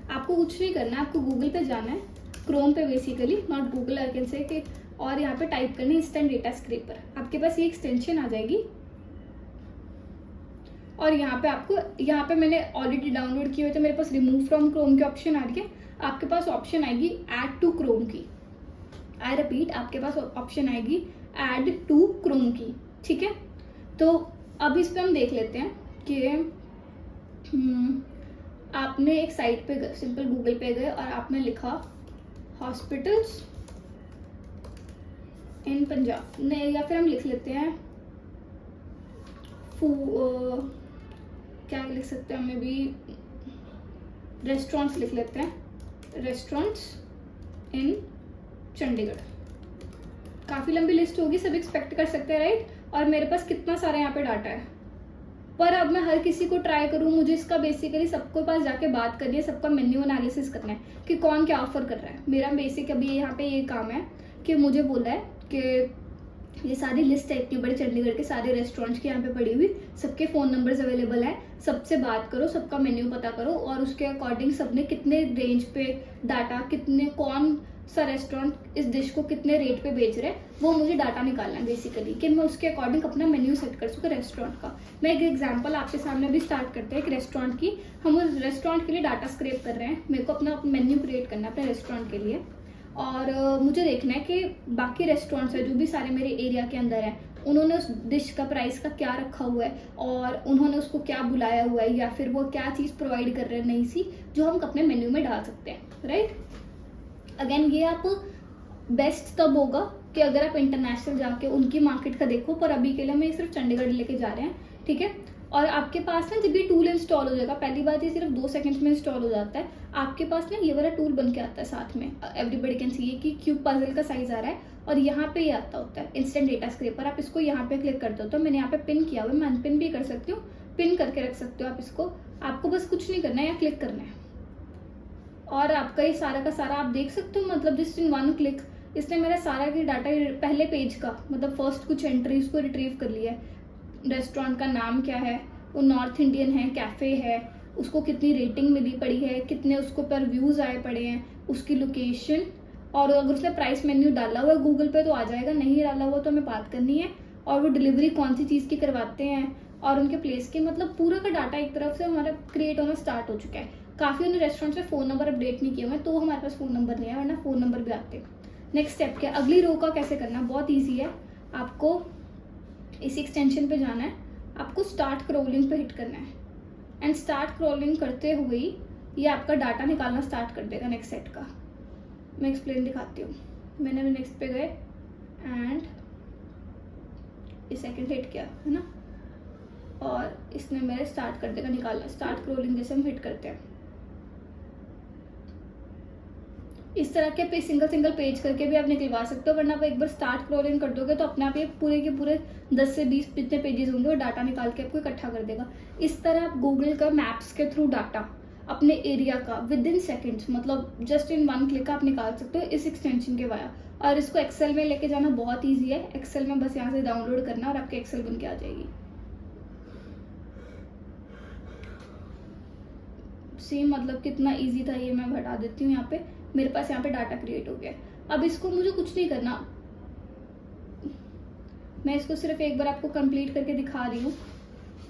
[SPEAKER 1] आपको कुछ नहीं करना है, आपको गूगल पे जाना है, क्रोम पे basically, not Google I can say कि, और यहाँ पे टाइप करना है इंस्टेंट डेटा स्क्रैपर। आपके पास ये एक्सटेंशन आ जाएगी और यहाँ पे आपको, यहाँ पे मैंने ऑलरेडी डाउनलोड किए हुए थे, मेरे पास रिमूव फ्रॉम क्रोम की ऑप्शन आ रही है। आपके पास ऑप्शन आएगी ऐड टू क्रोम की। आई रिपीट, आपके पास ऑप्शन आएगी ऐड टू क्रोम की, ठीक है? तो अब इस पे हम देख लेते हैं कि आपने एक साइट पे गए, सिंपल गूगल पे गए और आपने लिखा हॉस्पिटल्स इन पंजाब, नहीं, या फिर हम लिख लेते हैं क्या लिख सकते हैं, हमें भी रेस्टोरेंट्स लिख लेते हैं, रेस्टोरेंट्स इन चंडीगढ़। काफ़ी लंबी लिस्ट होगी, सब एक्सपेक्ट कर सकते हैं, राइट? और मेरे पास कितना सारा यहाँ पे डाटा है, पर अब मैं हर किसी को ट्राई करूँ, मुझे इसका बेसिकली सबके पास जाके बात करनी है, सबका मेन्यू एनालिसिस करना है कि कौन क्या ऑफर कर रहा है। मेरा बेसिक अभी यहाँ पे ये काम है कि मुझे बोला है कि ये सारी लिस्ट है इतनी बड़ी चंडीगढ़ के सारे रेस्टोरेंट्स की यहाँ पे पड़ी हुई, सबके फ़ोन नंबर्स अवेलेबल है, सबसे बात करो, सबका मेन्यू पता करो और उसके अकॉर्डिंग सबने कितने रेंज पे डाटा, कितने कौन सा रेस्टोरेंट इस डिश को कितने रेट पे बेच रहे हैं, वो मुझे डाटा निकालना है बेसिकली, कि मैं उसके अकॉर्डिंग अपना मेन्यू सेट कर सकूँ रेस्टोरेंट का। मैं एक एग्जांपल आपके सामने अभी स्टार्ट करते हैं एक रेस्टोरेंट की। हम उस रेस्टोरेंट के लिए डाटा स्क्रैप कर रहे हैं, मेरे को अपना मेन्यू क्रिएट करना है अपने रेस्टोरेंट के लिए, और मुझे देखना है कि बाकी रेस्टोरेंट्स है जो भी सारे मेरे एरिया के अंदर है, उन्होंने उस डिश का प्राइस का क्या रखा हुआ है और उन्होंने उसको क्या बुलाया हुआ है, या फिर वो क्या चीज़ प्रोवाइड कर रहे हैं नई सी, जो हम अपने मेन्यू में डाल सकते हैं, राइट? अगेन ये आप बेस्ट तब होगा कि अगर आप इंटरनेशनल जाके उनकी मार्केट का देखो, पर अभी के लिए मैं सिर्फ चंडीगढ़ लेके जा रहे हैं, ठीक है? और आपके पास ना जब ये टूल इंस्टॉल हो जाएगा, पहली बात ये सिर्फ 2 सेकंड्स में इंस्टॉल हो जाता है, आपके पास ना ये वाला टूल बन के आता है साथ में, एवरीबडी कैन सी कि क्यूब पजल का साइज आ रहा है और यहाँ पे ये आता होता है इंस्टेंट डेटा स्क्रैपर। आप इसको यहाँ पे क्लिक करते हो, तो मैंने यहाँ पे पिन किया हुआ है, मैं अनपिन भी कर सकती हूँ, पिन करके रख सकते हो आप इसको। आपको बस कुछ नहीं करना है, यहाँ क्लिक करना है और आपका ये सारा का सारा आप देख सकते हो, मतलब जस्ट इन 1 क्लिक इसने मेरा सारा की डाटा पहले पेज का, मतलब फर्स्ट कुछ एंट्रीज को रिट्रीव कर लिया है। रेस्टोरेंट का नाम क्या है, वो नॉर्थ इंडियन है, कैफ़े है, उसको कितनी रेटिंग मिली पड़ी है, कितने उसको पर व्यूज़ आए पड़े हैं, उसकी लोकेशन, और अगर उसने प्राइस मेन्यू डाला हुआ है गूगल पे तो आ जाएगा, नहीं डाला हुआ तो हमें बात करनी है, और वो डिलीवरी कौन सी चीज़ की करवाते हैं और उनके प्लेस की, मतलब पूरा का डाटा एक तरफ से हमारा क्रिएट होना स्टार्ट हो चुका है। काफ़ी उन्हें रेस्टोरेंट से फ़ोन नंबर अपडेट नहीं किए हुए, तो हमारे पास फ़ोन नंबर नहीं है, वरना फ़ोन नंबर भी आते। नेक्स्ट स्टेप क्या, अगली रो का कैसे करना, बहुत ईजी है। आपको इस एक्सटेंशन पे जाना है, आपको स्टार्ट क्रोलिंग पे हिट करना है, एंड स्टार्ट क्रोलिंग करते हुए ही ये आपका डाटा निकालना स्टार्ट कर देगा नेक्स्ट सेट का। मैं एक्सप्लेन दिखाती हूँ। मैंने नेक्स्ट पे गए एंड ये सेकंड हिट किया है ना, और इसने मेरे स्टार्ट कर देगा निकालना। स्टार्ट क्रोलिंग जैसे हम हिट करते हैं, इस तरह के पे सिंगल पेज करके भी आप निकलवा सकते हो, वरना आप एक बार स्टार्ट क्रोलिंग कर दोगे तो अपने आप ये पूरे के पूरे 10 से 20 जितने पेजेस होंगे वो डाटा निकाल के आपको इकट्ठा कर देगा। इस तरह आप गूगल का मैप्स के थ्रू डाटा अपने एरिया का विद इन सेकेंड्स, मतलब जस्ट इन 1 क्लिक आप निकाल सकते हो इस एक्सटेंशन के वाया। और इसको एक्सेल में लेके जाना बहुत ईजी है, एक्सेल में बस यहाँ से डाउनलोड करना और आपके एक्सेल बन के आ जाएगी। सेम मतलब कितना ईजी था ये, मैं हटा देती हूँ। यहाँ पे मेरे पास यहाँ पे डाटा क्रिएट हो गया। अब इसको मुझे कुछ नहीं करना, मैं इसको सिर्फ एक बार आपको कंप्लीट करके दिखा रही हूँ।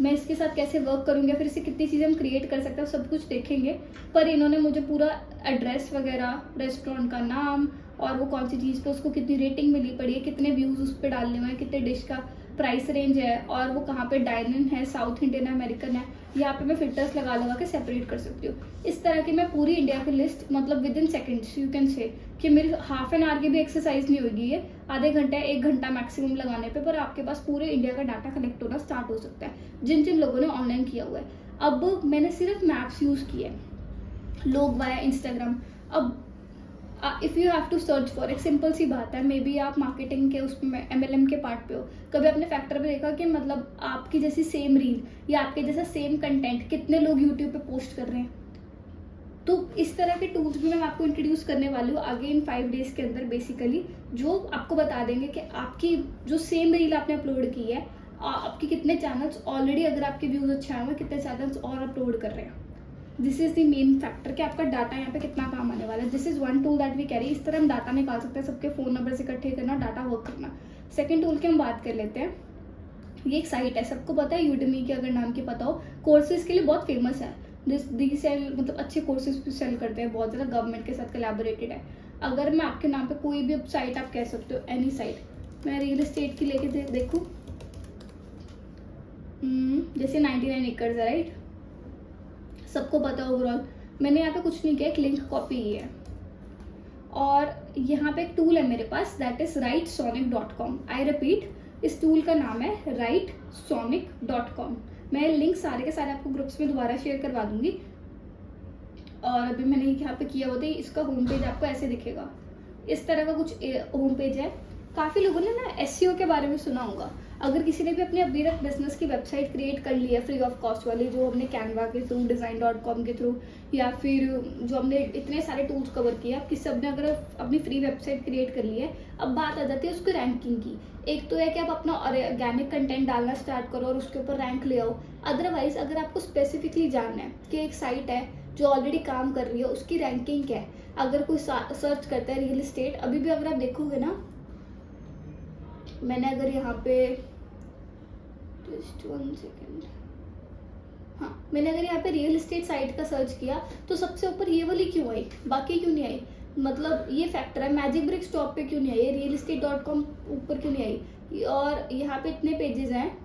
[SPEAKER 1] मैं इसके साथ कैसे वर्क करूँगी, फिर इससे कितनी चीज़ें हम क्रिएट कर सकते हैं सब कुछ देखेंगे। पर इन्होंने मुझे पूरा एड्रेस वगैरह, रेस्टोरेंट का नाम और वो कौन सी चीज़ पे उसको कितनी रेटिंग मिली पड़ी है, कितने व्यूज़ उस पर डालने हुए हैं, कितने डिश का प्राइस रेंज है और वो कहाँ पे डाइनिंग है, साउथ इंडियन है, अमेरिकन है, यहाँ पे मैं फिल्टर्स लगा के सेपरेट कर सकती हूँ। इस तरह की मैं पूरी इंडिया की लिस्ट मतलब with in seconds you can say कि मेरी हाफ एन आवर की भी एक्सरसाइज नहीं होगी, ये आधे घंटे 1 घंटा मैक्सिमम लगाने पे, पर आपके पास पूरे इंडिया का डाटा कलेक्ट होना स्टार्ट हो सकता है जिन जिन लोगों ने ऑनलाइन किया हुआ है। अब मैंने सिर्फ मैप्स यूज़ किए हैं, लोग वाया इंस्टाग्राम। अब if you have to search for, एक सिंपल सी बात है, मे बी आप मार्केटिंग के उसमें MLM के पार्ट पे हो, कभी आपने फैक्टर पे देखा कि मतलब आपकी जैसी सेम रील या आपके जैसा सेम कंटेंट कितने लोग यूट्यूब पे पोस्ट कर रहे हैं। तो इस तरह के टूल्स भी मैं आपको इंट्रोड्यूस करने वाली हूँ आगे इन 5 डेज के अंदर बेसिकली, जो आपको बता देंगे कि आपकी जो सेम रील आपने अपलोड की है, आपके कितने चैनल्स ऑलरेडी, अगर आपके व्यूज अच्छे आए हुए, कितने चैनल्स और अपलोड कर रहे हैं। This is the main factor कि आपका डाटा यहाँ पे कितना काम आने वाला है। This is one tool that we carry. इस तरह हम डाटा निकाल सकते हैं, सबके फ़ोन नंबर से इकट्ठे करना, डाटा वर्क करना। सेकेंड टूल की हम बात कर लेते हैं। ये एक साइट है, सबको पता है, यूडेमी की अगर नाम की पता हो, कोर्सेज के लिए बहुत फेमस है। दी सेल मतलब अच्छे कोर्सेज भी सेल करते हैं, बहुत ज़्यादा गवर्नमेंट के साथ कोलैबोरेटेड है। अगर मैं आपके नाम पे कोई भी साइट आप कह सकते हो, एनी साइट, मैं रियल एस्टेट की लेके देखूँ, जैसे 99 एकर्स है, राइट, सबको पता है ओवरऑल। मैंने यहाँ पे कुछ नहीं किया, एक लिंक कॉपी की है और यहाँ पे एक टूल है मेरे पास, that is writesonic.com। I repeat, इस टूल का नाम है writesonic.com। मैं लिंक सारे के सारे आपको ग्रुप्स में दोबारा शेयर करवा दूंगी। और अभी मैंने यहाँ पे किया होता है, इसका होम पेज आपको ऐसे दिखेगा, इस तरह का कुछ होम पेज है। काफ़ी लोगों ने ना SEO के बारे में सुना होगा। अगर किसी ने भी अपने अभी तक बिजनेस की वेबसाइट क्रिएट कर ली है फ्री ऑफ कॉस्ट वाली, जो हमने कैनवा के थ्रू, design.com के थ्रू, या फिर जो हमने इतने सारे टूल्स कवर किए, आप किसी सबने अगर अपनी फ्री वेबसाइट क्रिएट कर ली है, अब बात आ जाती है उसकी रैंकिंग की। एक तो है कि आप अपना ऑर्गेनिक कंटेंट डालना स्टार्ट करो और उसके ऊपर रैंक ले आओ। अदरवाइज अगर आपको स्पेसिफिकली जानना है कि एक साइट है जो ऑलरेडी काम कर रही है, उसकी रैंकिंग क्या है, अगर कोई सर्च करता है रियल एस्टेट, अभी भी अगर आप देखोगे ना, मैंने अगर यहाँ पे जस्ट 1 सेकेंड, हाँ, मैंने अगर यहाँ पे रियल एस्टेट साइट का सर्च किया तो सबसे ऊपर ये वाली क्यों आई, बाकी क्यों नहीं आई? मतलब ये फैक्टर है। मैजिक ब्रिक्स टॉप पे क्यों नहीं आई, रियल एस्टेट.com ऊपर क्यों नहीं आई? और यहाँ पे इतने पेजेस हैं,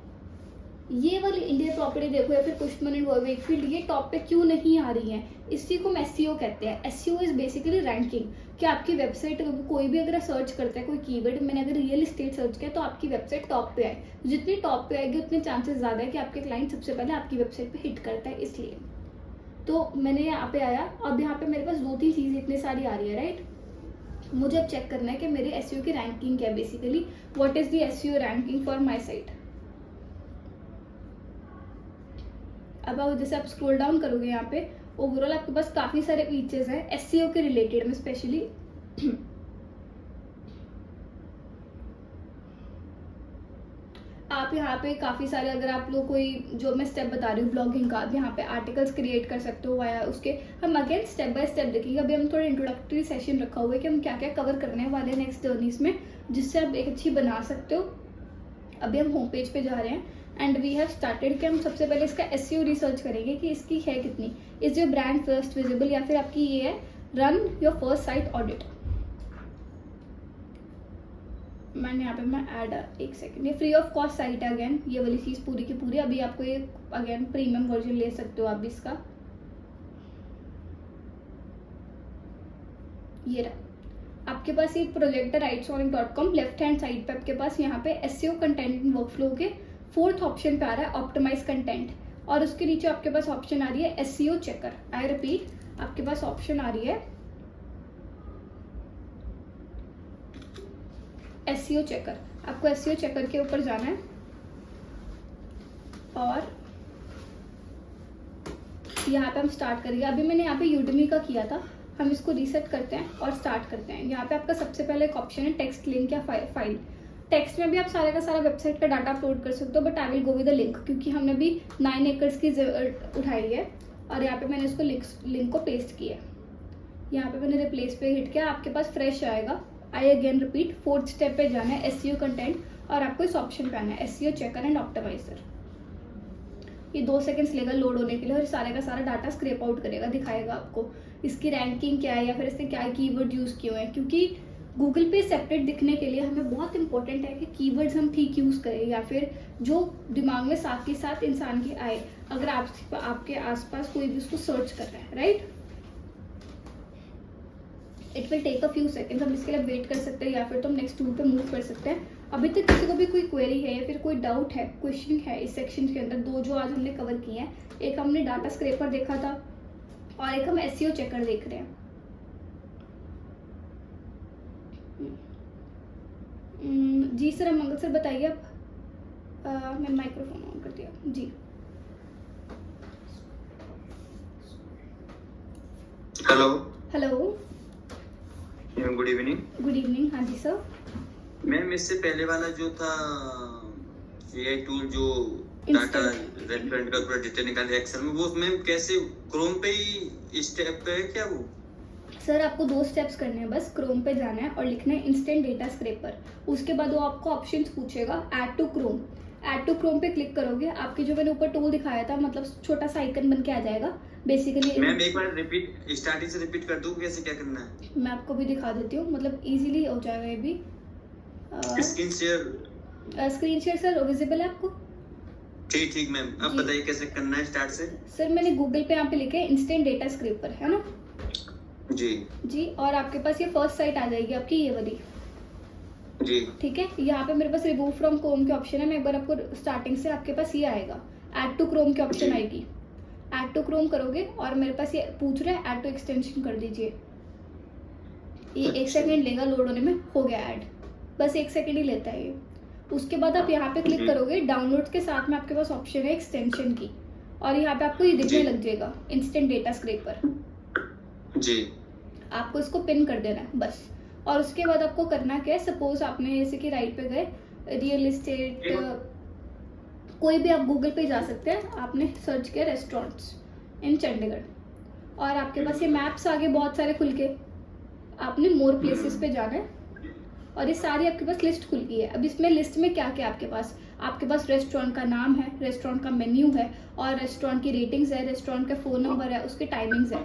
[SPEAKER 1] ये वाली इंडिया प्रॉपर्टी देखो या फिर पुष्पमन एंड वेकफील्ड, ये टॉप पे क्यों नहीं आ रही हैं? इसी को हम SEO कहते हैं। SEO इज बेसिकली रैंकिंग, कि आपकी वेबसाइट कोई भी अगर सर्च करता है कोई कीवर्ड, मैंने अगर रियल एस्टेट सर्च किया तो आपकी वेबसाइट टॉप पे आए। जितनी टॉप पे आएगी उतने चांसेस ज़्यादा है कि आपके क्लाइंट सबसे पहले आपकी वेबसाइट पे हिट करता है। इसलिए तो मैंने यहाँ पे आया, अब यहाँ पे मेरे पास 2-3 चीज़ इतनी सारी आ रही है, राइट। मुझे अब चेक करना है कि मेरे SEO की रैंकिंग क्या है, basically what is the SEO ranking for my site. अब जैसे आप स्क्रॉल डाउन करोगे यहाँ पे, ओवरऑल आपके पास काफ़ी सारे फीचर्स हैं SEO के रिलेटेड में स्पेशली। आप यहाँ पे काफ़ी सारे, अगर आप लोग कोई, जो मैं स्टेप बता रही हूँ ब्लॉगिंग का, आप यहाँ पे आर्टिकल्स क्रिएट कर सकते हो वाया उसके। हम अगेन स्टेप बाय स्टेप देखेंगे। अभी हम थोड़ा इंट्रोडक्टरी सेशन रखा हुआ है कि हम क्या क्या कवर करने वाले हैं नेक्स्ट जर्नीज में, जिससे आप एक अच्छी बना सकते हो। अभी हम होम पेज पे जा रहे हैं एंड वी हैव स्टार्टेड कि हम सबसे पहले इसका SEO रिसर्च करेंगे कि इसकी है कितनी। Is your brand first visible, या फिर आपकी ये है run your first sight audit. मैंने यहाँ पे मैं ऐड, एक सेकेंड, ये फ्री ऑफ कॉस्ट साइट है अगेन, ये वाली चीज़ पूरी की पूरी। अभी आपको ये अगेन प्रीमियम वर्जन ले सकते हो आप भी इसका। ये रहा आपके पास ये प्रोजेक्ट है writesonic.com। लेफ्ट हैंड साइड पे आपके पास यहाँ पे SEO कंटेंट वर्कफ्लो के 4th ऑप्शन पे आ रहा है ऑप्टिमाइज कंटेंट, और उसके नीचे आपके पास ऑप्शन आ रही है SEO चेकर। आई रिपीट, आपके पास ऑप्शन आ रही है SEO चेकर। आपको SEO चेकर के ऊपर जाना है और यहाँ पे हम स्टार्ट करेंगे। अभी मैंने यहाँ पे यूडेमी का किया था, हम इसको रीसेट करते हैं और स्टार्ट करते हैं। यहाँ पे आपका सबसे पहले एक ऑप्शन है टेक्स्ट लिंक या फाइल। टेक्स्ट में भी आप सारे का सारा वेबसाइट का डाटा अपलोड कर सकते हो, but I will go with the link, क्योंकि हमने भी 9 एकर्स की उठाई है। और यहाँ पे मैंने इसको लिंक को पेस्ट किया। यहाँ पे मैंने रिप्लेस पे हिट किया, आपके पास फ्रेश आएगा। I again repeat, 4th step पे जाना है SEO कंटेंट, और आपको इस ऑप्शन पे आना है SEO चेकर एंड ऑप्टिमाइजर। ये 2 सेकंड्स लेगा लोड होने के लिए, और सारे का सारा डाटा स्क्रैप आउट करेगा, दिखाएगा आपको इसकी रैंकिंग क्या है या फिर इसने क्या कीवर्ड यूज़ किए हुए हैं। क्योंकि गूगल पे सेपरेट दिखने के लिए हमें बहुत इंपॉर्टेंट है कि कीवर्ड्स हम ठीक यूज़ करें, या फिर जो दिमाग में साथ के साथ इंसान के आए, अगर आपके आसपास कोई भी उसको सर्च कर रहा है, right. It will take a few seconds, हम इसके लिए वेट कर सकते हैं या फिर तो हम नेक्स्ट टूल पे मूव कर सकते हैं। अभी तक किसी को भी कोई क्वेरी है या फिर कोई डाउट है, क्वेश्चन है इस सेक्शन के अंदर? दो जो आज हमने कवर किए हैं, एक हमने डाटा स्क्रैपर देखा था और एक हम एसईओ चेकर देख रहे हैं। जी सर, मंगल सर बताइए आप। मैंने माइक्रोफोन ऑन कर दिया जी।
[SPEAKER 2] Hello
[SPEAKER 1] hello,
[SPEAKER 2] good evening.
[SPEAKER 1] Good evening. हाँ जी सर।
[SPEAKER 2] मैम इससे पहले वाला जो था एआई टूल जो डाटा रेस्टोरेंट का पूरा डिटेल निकाले एक्सेल में, वो मैम कैसे क्रोम पे ही स्टेप पे है क्या वो?
[SPEAKER 1] सर आपको 2 स्टेप्स करने हैं बस। क्रोम पे जाना है और लिखना है इंस्टेंट डेटा स्क्रैपर। उसके बाद वो आपको ऑप्शंस पूछेगा add to Chrome. Add to Chrome पे क्लिक करोगे, आपके जो मैंने ऊपर टूल दिखाया था, मतलब छोटा सा आइकन बन के आ जाएगा बेसिकली।
[SPEAKER 2] मैम एक बार रिपीट स्टार्टिंग से रिपीट कर दूं, कैसे क्या करना है?
[SPEAKER 1] मैं आपको भी दिखा देती हूँ, मतलब इजीली हो जाएगा ये भी। स्क्रीन शेयर सर विजिबल है आपको?
[SPEAKER 2] ठीक मैम, अब बताइए कैसे करना है स्टार्ट से।
[SPEAKER 1] सर मैंने गूगल पे यहाँ पे लिखे इंस्टेंट डेटा स्क्रैपर, है ना जी। और आपके पास ये फर्स्ट साइट आ जाएगी आपकी, ये वाली
[SPEAKER 2] जी।
[SPEAKER 1] ठीक है। यहाँ पे मेरे पास रिमूव फ्रॉम क्रोम के ऑप्शन है। मैं एक बार आपको स्टार्टिंग से आपके पास ये आएगा, ऐड टू क्रोम के ऑप्शन आएगी। ऐड टू क्रोम करोगे और मेरे पास ये पूछ रहा है ऐड टू एक्सटेंशन कर दीजिए। ये 1 सेकेंड लेगा लोड होने में, हो गया ऐड, बस 1 सेकेंड ही लेता है ये। उसके बाद आप यहाँ पे क्लिक करोगे, डाउनलोड के साथ में आपके पास ऑप्शन है एक्सटेंशन की, और यहाँ पे आपको ये दिखने लग जाएगा इंस्टेंट डेटा स्क्रैपर
[SPEAKER 2] जी।
[SPEAKER 1] आपको इसको पिन कर देना है बस। और उसके बाद आपको करना क्या है, सपोज आपने जैसे कि राइट पे गए, रियल एस्टेट, कोई भी आप गूगल पे जा सकते हैं, आपने सर्च किया रेस्टोरेंट्स इन चंडीगढ़, और आपके पास ये मैप्स आगे बहुत सारे खुल के, आपने मोर प्लेसेस पे जाना है और ये सारी आपके पास लिस्ट खुल गई है। अब इसमें लिस्ट में क्या क्या आपके पास रेस्टोरेंट का नाम है, रेस्टोरेंट का मेन्यू है, और रेस्टोरेंट की रेटिंग्स है, रेस्टोरेंट का फ़ोन नंबर है, उसके टाइमिंग्स है।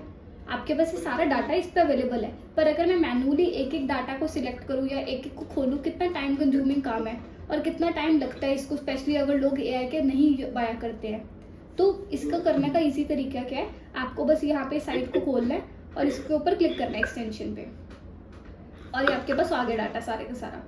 [SPEAKER 1] आपके पास ये सारा डाटा इस पर अवेलेबल है। पर अगर मैं मैनुअली एक एक डाटा को सिलेक्ट करूँ या एक एक को खोलूँ, कितना टाइम कंज्यूमिंग काम है और कितना टाइम लगता है इसको, स्पेशली अगर लोग एआई के नहीं बाया करते हैं। तो इसका करने का इजी तरीका क्या है, आपको बस यहाँ पे साइट को खोलना है और इसके ऊपर क्लिक करना है एक्सटेंशन पे, और ये आपके पास आ गया डाटा सारे का सारा।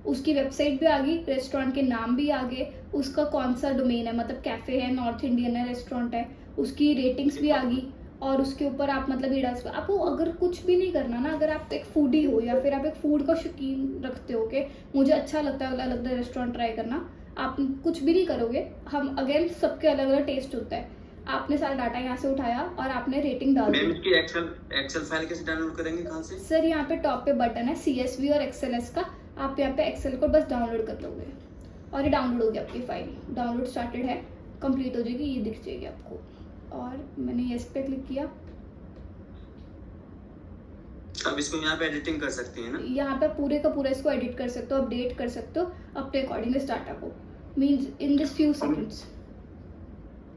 [SPEAKER 1] उसकी वेबसाइट भी आ गई, रेस्टोरेंट के नाम भी आ गए, उसका कौन सा डोमेन है, मतलब कैफ़े है, नॉर्थ इंडियन है, रेस्टोरेंट है, उसकी रेटिंग्स भी आ गई। और उसके ऊपर आप मतलब ये डाल, आपको अगर कुछ भी नहीं करना ना, अगर आप एक फूडी हो या फिर आप एक फूड का शौकीन रखते हो कि मुझे अच्छा लगता है अलग अलग रेस्टोरेंट ट्राई करना, आप कुछ भी नहीं करोगे। हम अगेन सबके अलग अलग टेस्ट होता है। आपने सारा डाटा यहाँ से उठाया और आपने रेटिंग डाल दी।
[SPEAKER 2] इसकी एक्सेल फाइल कैसे डाउनलोड करेंगे, कहाँ से?
[SPEAKER 1] सर यहाँ पे टॉप पे बटन है CSV और XLS का, आप यहाँ पे एक्सेल को बस डाउनलोड कर लोगे और ये डाउनलोड हो गया आपकी फाइल। डाउनलोड स्टार्टेड है, कंप्लीट हो जाएगी, ये दिख जाएगी आपको। और मैंने यस पे क्लिक किया।
[SPEAKER 2] अब इसको यहाँ पे एडिटिंग कर सकते हैं ना?
[SPEAKER 1] यहाँ पे पूरे का पूरा इसको एडिट कर सकते हो, अपडेट कर सकते हो अपने अकॉर्डिंग इस डाटा को, means in this few seconds.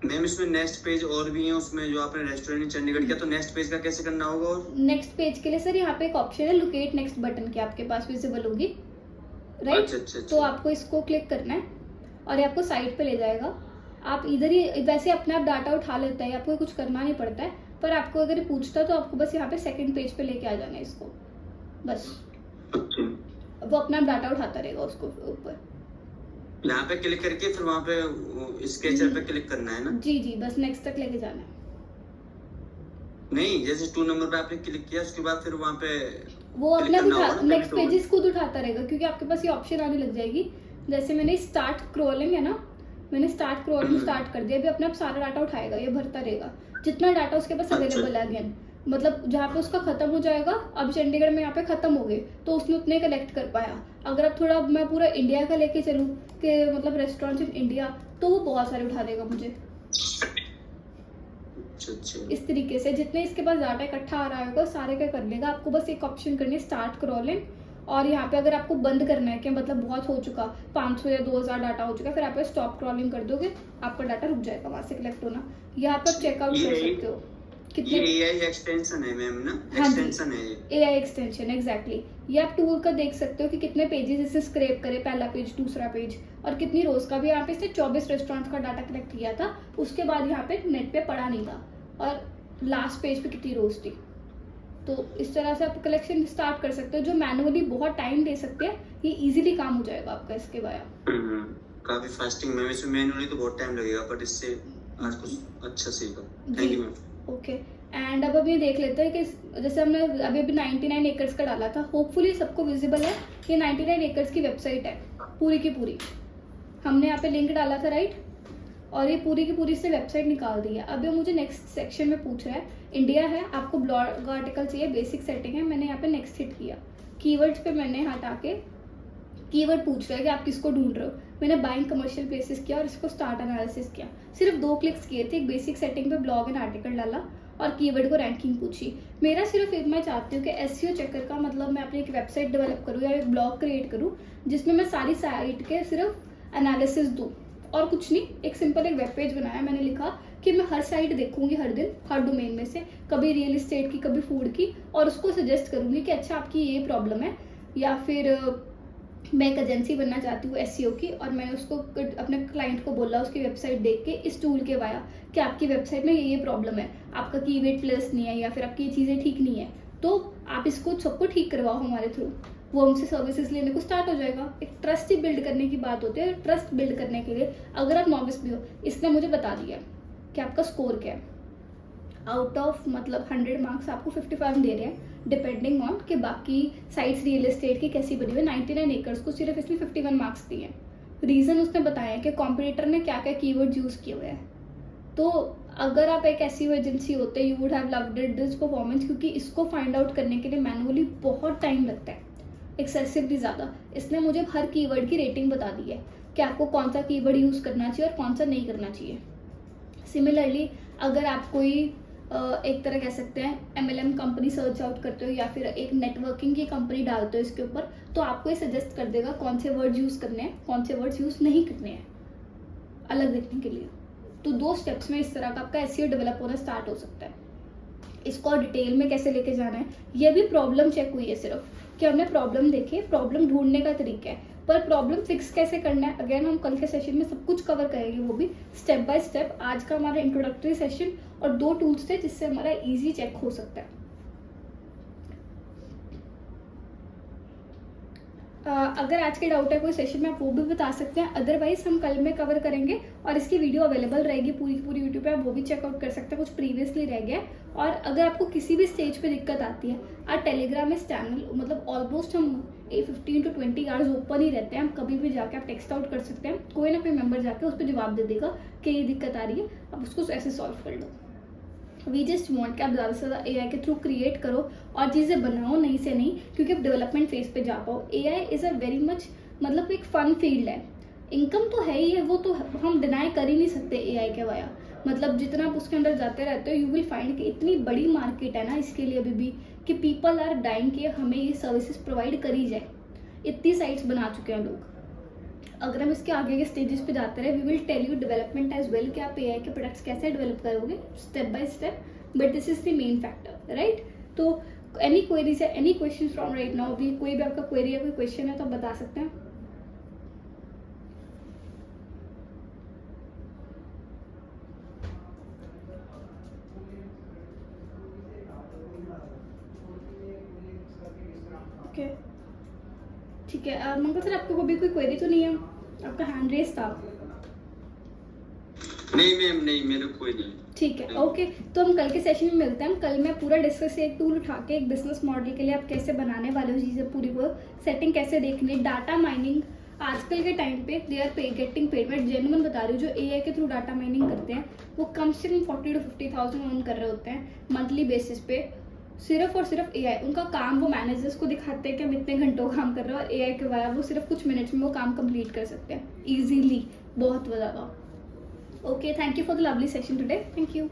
[SPEAKER 2] Ma'am इसमें नेक्स्ट पेज और भी है, उसमें जो आपने रेस्टोरेंट चंडीगढ़ किया, तो नेक्स्ट पेज का कैसे करना होगा? और
[SPEAKER 1] नेक्स्ट पेज के लिए सर यहाँ पे एक ऑप्शन है लोकेट नेक्स्ट बटन की, आपके पास विजिबल होगी, राइट?
[SPEAKER 2] अच्छा।
[SPEAKER 1] तो आपको इसको क्लिक करना है और ये आपको साइट पे ले जाएगा। आप इधर ही वैसे अपने आप डाटा उठा लेता है, आपको कुछ करना नहीं पड़ता है, पर आपको अगर ये पूछता तो आपको बस यहाँ पे सेकंड पेज पे लेके आ जाना है इसको, बस। वो अपना आप डाटा उठाता रहेगा उसको ऊपर।
[SPEAKER 2] यहाँ पे क्लिक करके फिर वहाँ पे स्केचर पे क्लिक करना है ना?
[SPEAKER 1] जी, बस नेक्स्ट तक लेके जाना है।
[SPEAKER 2] नहीं, जैसे 2 नंबर पे आपने क्लिक किया, उसके बाद फिर वहाँ पे
[SPEAKER 1] वो अपना नेक्स्ट पेजेस खुद उठाता रहेगा, क्योंकि आपके पास ये ऑप्शन आने लग जाएगी। जैसे मैंने स्टार्ट स्क्रॉलिंग है ना, मैंने स्टार्ट स्क्रॉलिंग स्टार्ट कर दिया, अभी अपने आप सारा डाटा उठाएगा, ये भरता रहेगा जितना डाटा उसके पास अवेलेबल है। अगेन मतलब जहाँ पे उसका खत्म हो जाएगा, अब चंडीगढ़ में यहाँ पे खत्म हो गए तो उसने उतने कलेक्ट कर पाया। अगर अब थोड़ा मैं पूरा इंडिया का लेके चलूँ कि मतलब रेस्टोरेंट इन इंडिया, तो वो बहुत सारे उठा देगा मुझे। इस तरीके से जितने इसके पास डाटा इकट्ठा आ रहा होगा सारे का कर लेगा। आपको बस एक ऑप्शन करनी है स्टार्ट स्क्रॉलिंग, और यहाँ पे अगर आपको बंद करना है कि मतलब बहुत हो चुका, 500 या 2000 डाटा हो चुका, फिर आप स्टॉप स्क्रॉलिंग कर दोगे, आपका डाटा रुक जाएगा वहाँ से कलेक्ट होना। यहाँ पर चेकआउट कर सकते हो।
[SPEAKER 2] ये
[SPEAKER 1] कितने
[SPEAKER 2] एआई एक्सटेंशन है मैम ना,
[SPEAKER 1] हाँ जी,
[SPEAKER 2] एक्सटेंशन है ये।
[SPEAKER 1] AI extension exactly. ये आप टूल का देख सकते हो कि कितने पेजेस इसे स्क्रैप करे, पहला पेज, दूसरा पेज, और कितनी रोज का भी। यहाँ पे इसने 24 रेस्टोरेंट्स का डाटा कलेक्ट किया था, उसके बाद यहाँ पे नेट पे पड़ा नहीं था, और लास्ट पेज पे कितनी रोज थी। तो इस तरह से आप कलेक्शन स्टार्ट कर सकते हो। जो मैनुअली बहुत टाइम ले सकते हैं, ये इजीली काम हो जाएगा आपका इसके वाया।
[SPEAKER 2] काफी फास्टिंग मैम, इसमें मैनुअली तो बहुत टाइम लगेगा, बट इससे आज कुछ अच्छा सीखा। Thank you ma'am.
[SPEAKER 1] Okay, and अब ये देख लेते हैं कि जैसे हमने अभी 99 एकर्स का डाला था, होपफुली सबको विजिबल है। ये 99 एकर्स की वेबसाइट है पूरी की पूरी, हमने यहाँ पे लिंक डाला था राइट, और ये पूरी की पूरी से वेबसाइट निकाल दी है। अब ये मुझे नेक्स्ट सेक्शन में पूछ रहा है, इंडिया है, आपको ब्लॉग आर्टिकल चाहिए, बेसिक सेटिंग है, मैंने यहाँ पे नेक्स्ट हिट किया। कीवर्ड्स पे मैंने हटा के कीवर्ड पूछ रहा है कि आप किसको ढूंढ रहे हो, मैंने बाइंग कमर्शियल प्लेसेस किया और इसको स्टार्ट एनालिसिस किया। सिर्फ 2 क्लिक्स किए थे, एक बेसिक सेटिंग पे ब्लॉग एंड आर्टिकल डाला और कीवर्ड को रैंकिंग पूछी। मेरा सिर्फ एक, मैं चाहती हूँ कि एसईओ चेकर का मतलब मैं अपनी एक वेबसाइट डेवलप करूँ या एक ब्लॉग क्रिएट करूँ जिसमें मैं सारी साइट के सिर्फ एनालिसिस दूँ और कुछ नहीं। एक सिंपल एक वेब पेज बनाया, मैंने लिखा कि मैं हर साइट देखूंगी हर दिन, हर डोमेन में से, कभी रियल एस्टेट की, कभी फूड की, और उसको सजेस्ट करूंगी कि अच्छा आपकी ये प्रॉब्लम है, या फिर मैं एक एजेंसी बनना चाहती हूँ एसईओ की, और मैंने उसको अपने क्लाइंट को बोला उसकी वेबसाइट देख के इस टूल के वाया कि आपकी वेबसाइट में ये प्रॉब्लम है, आपका कीवर्ड प्लेस नहीं है, या फिर आपकी ये चीज़ें ठीक नहीं है, तो आप इसको सबको ठीक करवाओ हमारे थ्रू। वो हमसे सर्विसेज लेने को स्टार्ट हो जाएगा। एक ट्रस्ट ही बिल्ड करने की बात होती है। ट्रस्ट बिल्ड करने के लिए अगर आप नॉविस भी हो, इसने मुझे बता दिया कि आपका स्कोर क्या है, आउट ऑफ मतलब 100 मार्क्स आपको 55 दे रहे हैं, डिपेंडिंग ऑन कि बाकी साइट्स रियल एस्टेट की कैसी बनी हुई है। 99 एकर्स को सिर्फ इसमें 51 मार्क्स दिए हैं। रीज़न उसने बताया कि कॉम्पिटिटर ने क्या क्या कीवर्ड यूज़ किए हुए हैं। तो अगर आप एक ऐसी एजेंसी होते, you would have loved it this performance, क्योंकि इसको फाइंड आउट करने के लिए मैनुअली बहुत टाइम लगता है, एक्सेसिवली ज़्यादा। इसने मुझे हर कीवर्ड की रेटिंग बता दी है कि आपको कौन सा कीवर्ड यूज़ करना चाहिए और कौन सा नहीं करना चाहिए। सिमिलरली अगर आप कोई एक तरह कह सकते हैं MLM कंपनी सर्च आउट करते हो या फिर एक नेटवर्किंग की कंपनी डालते हो इसके ऊपर, तो आपको ये सजेस्ट कर देगा कौन से वर्ड यूज़ करने हैं, कौन से वर्ड्स यूज़ नहीं करने हैं, अलग देखने के लिए। तो 2 स्टेप्स में इस तरह का आपका एसईओ डेवलप होना स्टार्ट हो सकता है। इसको डिटेल में कैसे लेके जाना है, ये भी प्रॉब्लम चेक हुई है सिर्फ कि हमने प्रॉब्लम देखे, प्रॉब्लम ढूंढने का तरीका है, पर प्रॉब्लम फिक्स कैसे करना है अगेन हम कल के सेशन में सब कुछ कवर करेंगे, वो भी स्टेप बाय स्टेप। आज का हमारा इंट्रोडक्टरी सेशन और 2 टूल्स थे जिससे हमारा इजी चेक हो सकता है। अगर आज के डाउट है कोई सेशन में, आप वो भी बता सकते हैं, अदरवाइज हम कल में कवर करेंगे और इसकी वीडियो अवेलेबल रहेगी पूरी की पूरी यूट्यूब पे, आप वो भी चेकआउट कर सकते हैं, कुछ प्रीवियसली रह गया। और अगर आपको किसी भी स्टेज पे दिक्कत आती है, आज टेलीग्राम इस चैनल मतलब ऑलमोस्ट हम 15 to 20 आवर्स ओपन ही रहते हैं, हम कभी भी जाके आप टेक्स्ट आउट कर सकते हैं, कोई ना कोई मेंबर जाके उस पर जवाब दे देगा कि ये दिक्कत आ रही है, आप उसको ऐसे सॉल्व कर लो। वी जस्ट वॉन्ट कि आप ज़्यादा से ज़्यादा AI के थ्रू क्रिएट करो और चीज़ें बनाओ, नहीं से नहीं, क्योंकि आप डेवलपमेंट फेज पे जा पाओ। AI is a very much मतलब एक फन फील्ड है, इनकम तो है ही है, वो तो हम डिनाई कर ही नहीं सकते AI के वाया। मतलब जितना आप उसके अंदर जाते रहते हो, यू विल फाइंड कि इतनी बड़ी मार्केट है ना इसके लिए अभी भी, कि पीपल आर डाइंग कि हमें ये सर्विसेज प्रोवाइड करी जाए। इतनी साइट्स बना चुके हैं लोग। अगर हम इसके आगे के स्टेजेस पे जाते रहे, we will tell you development as well कि आप AI के प्रोडक्ट्स कैसे डेवलप करोगे step by step, but this is the main factor, right. तो एनी क्वेरीज है, any question from right now, अभी कोई भी आपका क्वेरी या कोई क्वेश्चन है तो आप बता सकते हैं। ओके ठीक है, मंगल सर आपको भी कोई क्वेरी तो नहीं है, आपका हैंड रेस था।
[SPEAKER 2] नहीं मैम, नहीं मेरे कोई नहीं।
[SPEAKER 1] ठीक है, ओके। तो हम कल के सेशन में मिलते हैं। कल मैं पूरा डिस्कस एक टूल उठा के एक बिजनेस मॉडल के लिए आप कैसे बनाने वाले हो चीज़ें, पूरी वो सेटिंग कैसे देखनी, डाटा माइनिंग आजकल के टाइम पे दे आर गेटिंग पेड। मैं जेन्युइन बता रही हूँ, जो AI के थ्रू डाटा माइनिंग करते हैं वो कम से कम 40 to 50,000 अर्न कर रहे होते हैं मंथली बेसिस पे, सिर्फ और सिर्फ AI। उनका काम वो मैनेजर्स को दिखाते हैं कि हम इतने घंटों काम कर रहे हैं, और AI के वाया वो सिर्फ कुछ मिनट्स में वो काम कंप्लीट कर सकते हैं ईजीली, बहुत ज़्यादा। Okay, thank you for the lovely session today. Thank you.